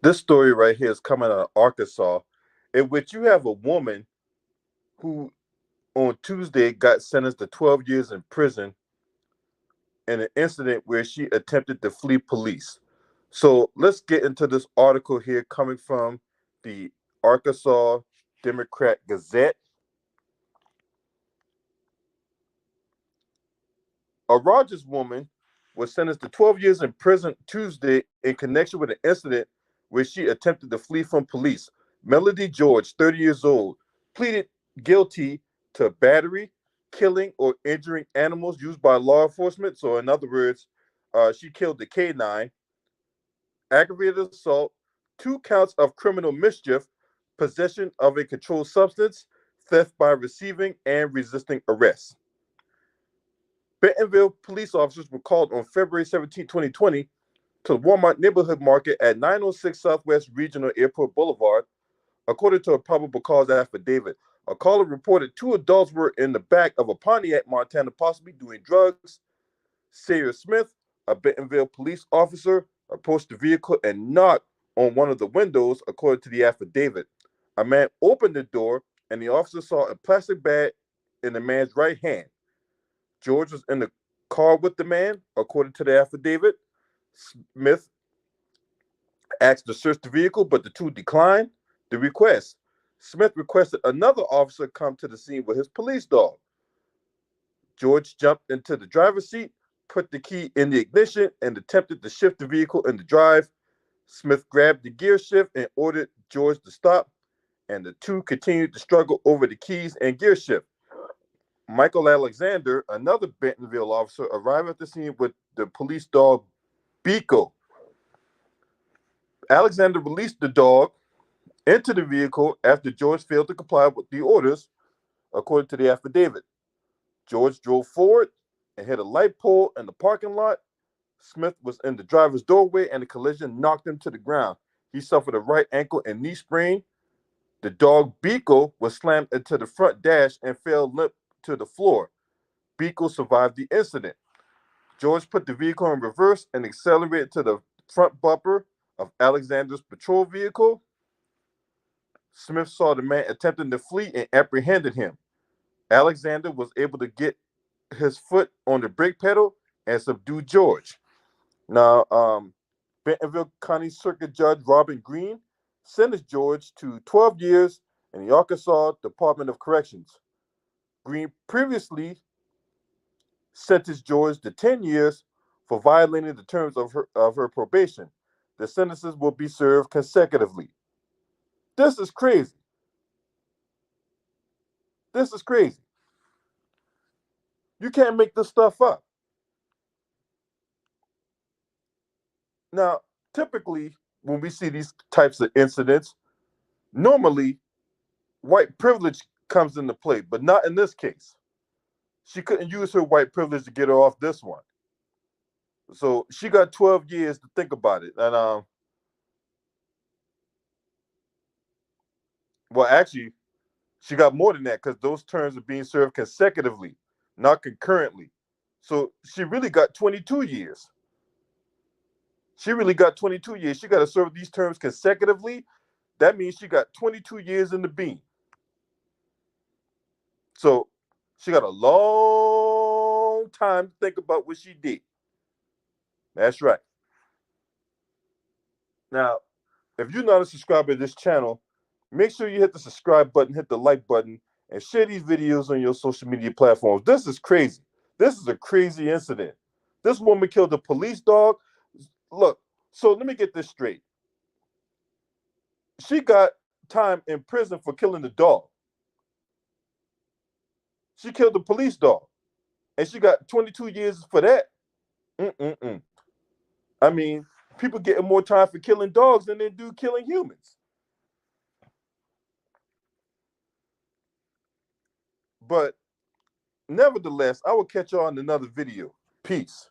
This story right here is coming out of Arkansas, in which you have a woman who on Tuesday got sentenced to 12 years in prison in an incident where she attempted to flee police. So let's get into this article here coming from the Arkansas Democrat Gazette. A Rogers woman was sentenced to 12 years in prison Tuesday in connection with an incident where she attempted to flee from police. Melody George, 30 years old, pleaded guilty to battery, killing, or injuring animals used by law enforcement. So, in other words, she killed the canine, aggravated assault, 2 counts of criminal mischief, possession of a controlled substance, theft by receiving, and resisting arrest. Bentonville police officers were called on February 17, 2020, to the Walmart neighborhood market at 906 Southwest Regional Airport Boulevard, according to a probable cause affidavit. A caller reported 2 adults were in the back of a Pontiac, Montana, possibly doing drugs. Sayre Smith, a Bentonville police officer, approached the vehicle and knocked on one of the windows, according to the affidavit. A man opened the door, and the officer saw a plastic bag in the man's right hand. George was in the car with the man, according to the affidavit. Smith asked to search the vehicle, but the two declined the request. Smith requested another officer come to the scene with his police dog. George jumped into the driver's seat, put the key in the ignition, and attempted to shift the vehicle in the drive. Smith grabbed the gear shift and ordered George to stop, and the two continued to struggle over the keys and gear shift. Michael Alexander, another Bentonville officer, arrived at the scene with the police dog Beagle. Alexander released the dog into the vehicle after George failed to comply with the orders, according to the affidavit. George drove forward and hit a light pole in the parking lot. Smith was in the driver's doorway and the collision knocked him to the ground. He suffered a right ankle and knee sprain. The dog Beagle was slammed into the front dash and fell limp to the floor. Beagle survived the incident. George put the vehicle in reverse and accelerated to the front bumper of Alexander's patrol vehicle. Smith saw the man attempting to flee and apprehended him. Alexander was able to get his foot on the brake pedal and subdue George. Now, Bentonville County Circuit Judge Robin Green sentenced George to 12 years in the Arkansas Department of Corrections. Green previously sentenced George to 10 years for violating the terms of her probation. The sentences will be served consecutively. This is crazy. This is crazy. You can't make this stuff up. Now, typically, when we see these types of incidents, normally white privilege comes into play, but not in this case. She couldn't use her white privilege to get her off this one. So she got 12 years to think about it. And well, actually, she got more than that because those terms are being served consecutively, not concurrently. So she really got 22 years. She really got 22 years. She got to serve these terms consecutively. That means she got 22 years in the bean. So she got a long time to think about what she did. That's right. Now, if you're not a subscriber to this channel, make sure you hit the subscribe button, hit the like button, and share these videos on your social media platforms. This is crazy. This is a crazy incident. This woman killed a police dog. Look, so let me get this straight. She got time in prison for killing the dog. She killed the police dog, and she got 22 years for that. Mm-mm-mm. I mean, people getting more time for killing dogs than they do killing humans. But nevertheless, I will catch y'all in another video. Peace.